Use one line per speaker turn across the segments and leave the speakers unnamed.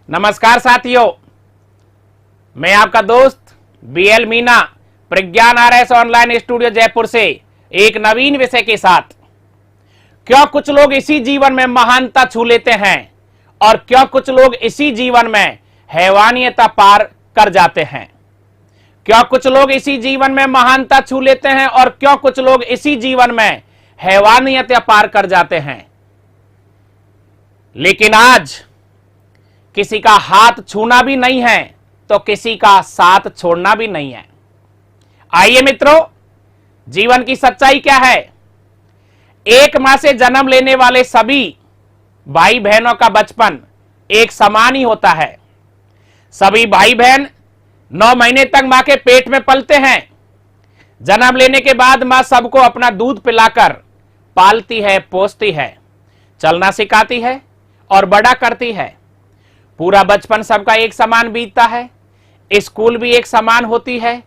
नमस्कार साथियों, मैं आपका दोस्त बीएल मीना प्रज्ञान आरएस ऑनलाइन स्टूडियो जयपुर से एक नवीन विषय के साथ। क्यों कुछ लोग इसी जीवन में महानता छू लेते हैं और क्यों कुछ लोग इसी जीवन में हैवानियता पार कर जाते हैं। क्यों कुछ लोग इसी जीवन में महानता छू लेते हैं और क्यों कुछ लोग इसी जीवन में हैवानियत पार कर जाते हैं। लेकिन आज किसी का हाथ छूना भी नहीं है तो किसी का साथ छोड़ना भी नहीं है। आइए मित्रों, जीवन की सच्चाई क्या है। एक मां से जन्म लेने वाले सभी भाई बहनों का बचपन एक समान ही होता है। सभी भाई बहन 9 महीने तक मां के पेट में पलते हैं। जन्म लेने के बाद मां सबको अपना दूध पिलाकर पालती है, पोसती है, चलना सिखाती है और बड़ा करती है। पूरा बचपन सबका एक समान बीतता है। स्कूल भी एक समान होती है,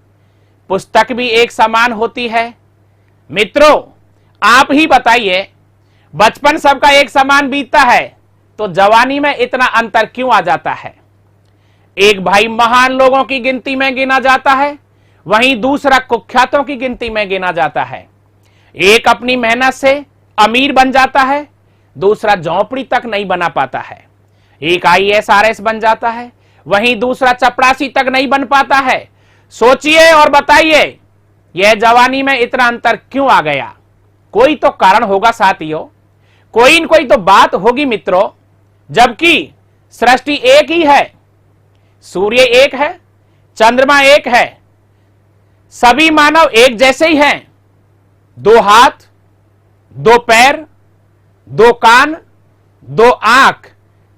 पुस्तक भी एक समान होती है। मित्रों, आप ही बताइए, बचपन सबका एक समान बीतता है तो जवानी में इतना अंतर क्यों आ जाता है। एक भाई महान लोगों की गिनती में गिना जाता है, वहीं दूसरा कुख्यातों की गिनती में गिना जाता है। एक अपनी मेहनत से अमीर बन जाता है, दूसरा झोंपड़ी तक नहीं बना पाता है। एक आईएएस आरएस बन जाता है, वहीं दूसरा चपरासी तक नहीं बन पाता है। सोचिए और बताइए, यह जवानी में इतना अंतर क्यों आ गया। कोई तो कारण होगा साथियों, कोई न कोई तो बात होगी मित्रों। जबकि सृष्टि एक ही है, सूर्य एक है, चंद्रमा एक है, सभी मानव एक जैसे ही हैं। 2 हाथ, 2 पैर, 2 कान, 2 आंख,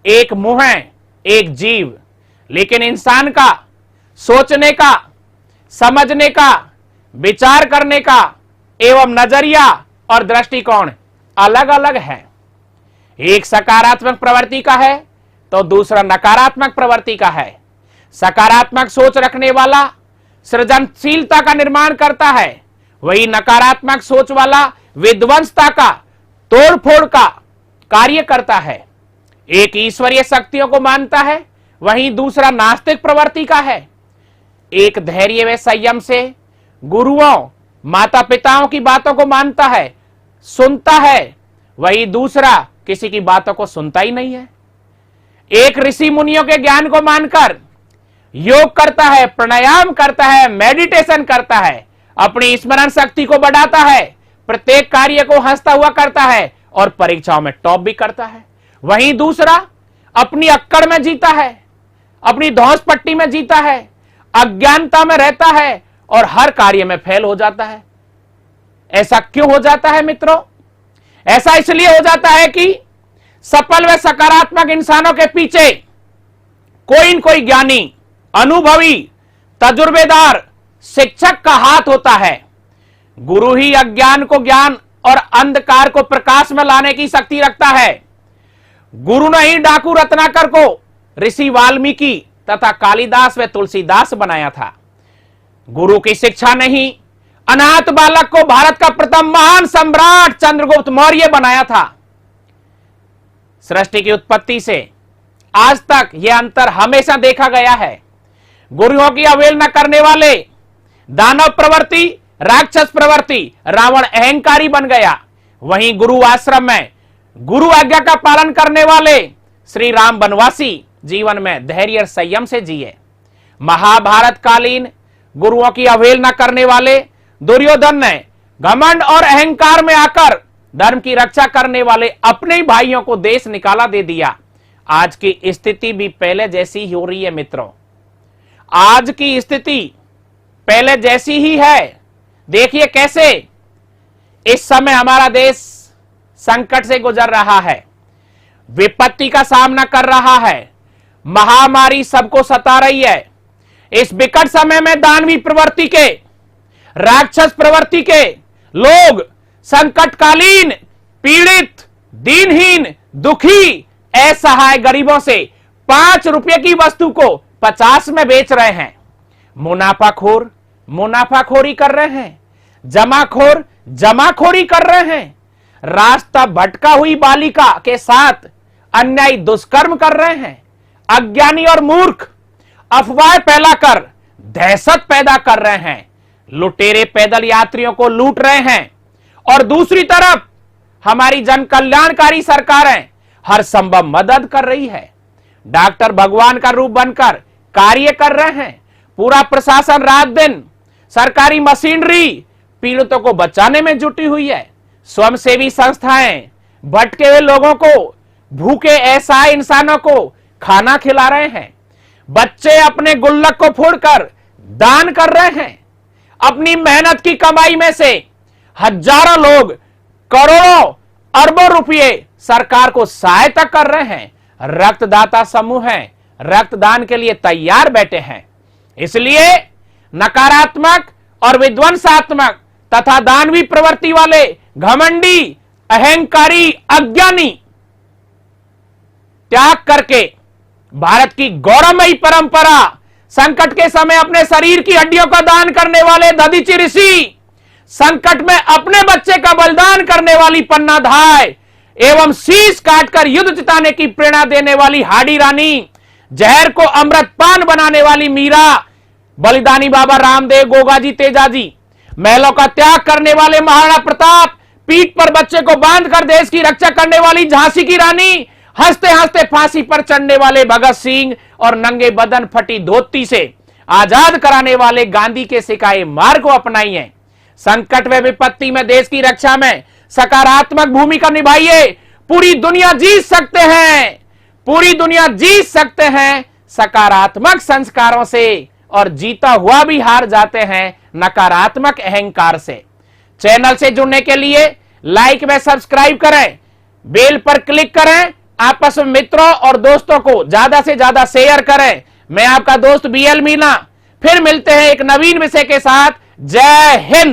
एक मुंह है, एक जीव। लेकिन इंसान का सोचने का, समझने का, विचार करने का एवं नजरिया और दृष्टिकोण अलग अलग है। एक सकारात्मक प्रवृत्ति का है तो दूसरा नकारात्मक प्रवृत्ति का है। सकारात्मक सोच रखने वाला सृजनशीलता का निर्माण करता है, वही नकारात्मक सोच वाला विध्वंसता का, तोड़फोड़ का कार्य करता है। एक ईश्वरीय शक्तियों को मानता है, वहीं दूसरा नास्तिक प्रवृत्ति का है। एक धैर्य व संयम से गुरुओं, माता पिताओं की बातों को मानता है, सुनता है, वहीं दूसरा किसी की बातों को सुनता ही नहीं है। एक ऋषि मुनियों के ज्ञान को मानकर योग करता है, प्राणायाम करता है, मेडिटेशन करता है, अपनी स्मरण शक्ति को बढ़ाता है, प्रत्येक कार्य को हंसता हुआ करता है और परीक्षाओं में टॉप भी करता है। वहीं दूसरा अपनी अक्कड़ में जीता है, अपनी धौंस पट्टी में जीता है, अज्ञानता में रहता है और हर कार्य में फेल हो जाता है। ऐसा क्यों हो जाता है मित्रों? ऐसा इसलिए हो जाता है कि सफल व सकारात्मक इंसानों के पीछे कोई न कोई ज्ञानी, अनुभवी, तजुर्बेदार शिक्षक का हाथ होता है। गुरु ही अज्ञान को ज्ञान और अंधकार को प्रकाश में लाने की शक्ति रखता है। गुरु ने ही डाकू रत्नाकर को ऋषि वाल्मीकि तथा कालिदास व तुलसीदास बनाया था। गुरु की शिक्षा ने ही अनाथ बालक को भारत का प्रथम महान सम्राट चंद्रगुप्त मौर्य बनाया था। सृष्टि की उत्पत्ति से आज तक यह अंतर हमेशा देखा गया है। गुरुओं की अवहेलना करने वाले दानव प्रवृत्ति, राक्षस प्रवृत्ति, रावण अहंकारी बन गया। वहीं गुरु आश्रम में गुरु आज्ञा का पालन करने वाले श्री राम वनवासी जीवन में धैर्य और संयम से जिए। महाभारत कालीन गुरुओं की अवहेलना करने वाले दुर्योधन ने घमंड और अहंकार में आकर धर्म की रक्षा करने वाले अपने ही भाइयों को देश निकाला दे दिया। आज की स्थिति भी पहले जैसी ही हो रही है मित्रों। आज की स्थिति पहले जैसी ही है। देखिए कैसे इस समय हमारा देश संकट से गुजर रहा है, विपत्ति का सामना कर रहा है, महामारी सबको सता रही है। इस विकट समय में दानवी प्रवृत्ति के, राक्षस प्रवृत्ति के लोग संकटकालीन, पीड़ित, दीनहीन, दुखी, असहाय गरीबों से 5 रुपए की वस्तु को 50 में बेच रहे हैं। मुनाफाखोर मुनाफाखोरी कर रहे हैं, जमाखोर जमाखोरी कर रहे हैं, रास्ता भटका हुई बालिका के साथ अन्यायी दुष्कर्म कर रहे हैं, अज्ञानी और मूर्ख अफवाह फैलाकर दहशत पैदा कर रहे हैं। लुटेरे पैदल यात्रियों को लूट रहे हैं और दूसरी तरफ हमारी जन कल्याणकारी सरकारें हर संभव मदद कर रही है। डॉक्टर भगवान का रूप बनकर कार्य कर रहे हैं। पूरा प्रशासन रात दिन सरकारी मशीनरी पीड़ितों को बचाने में जुटी हुई है। स्वयंसेवी संस्थाएं भटके हुए लोगों को, भूखे असहाय इंसानों को खाना खिला रहे हैं। बच्चे अपने गुल्लक को फोड़कर दान कर रहे हैं। अपनी मेहनत की कमाई में से हजारों लोग करोड़ों अरबों रुपए सरकार को सहायता कर रहे हैं। रक्तदाता समूह हैं, रक्तदान के लिए तैयार बैठे हैं। इसलिए नकारात्मक और विध्वंसात्मक तथा दानवी प्रवृत्ति वाले घमंडी, अहंकारी, अज्ञानी त्याग करके भारत की गौरवमयी परंपरा, संकट के समय अपने शरीर की हड्डियों का दान करने वाले दधीचि ऋषि, संकट में अपने बच्चे का बलिदान करने वाली पन्नाधाय एवं शीश काटकर युद्ध जिताने की प्रेरणा देने वाली हाडी रानी, जहर को अमृतपान बनाने वाली मीरा, बलिदानी बाबा रामदेव, गोगाजी, तेजाजी, महलों का त्याग करने वाले महाराणा प्रताप, पीठ पर बच्चे को बांधकर देश की रक्षा करने वाली झांसी की रानी, हंसते हंसते फांसी पर चढ़ने वाले भगत सिंह और नंगे बदन फटी धोती से आजाद कराने वाले गांधी के सिखाए मार्ग को अपनाइए। संकट व विपत्ति में देश की रक्षा में सकारात्मक भूमिका निभाइए। पूरी दुनिया जीत सकते हैं, पूरी दुनिया जीत सकते हैं सकारात्मक संस्कारों से, और जीता हुआ भी हार जाते हैं नकारात्मक अहंकार से। चैनल से जुड़ने के लिए लाइक व सब्सक्राइब करें, बेल पर क्लिक करें, आपस में मित्रों और दोस्तों को ज्यादा से ज्यादा शेयर करें। मैं आपका दोस्त बीएल मीना, फिर मिलते हैं एक नवीन विषय के साथ। जय हिंद।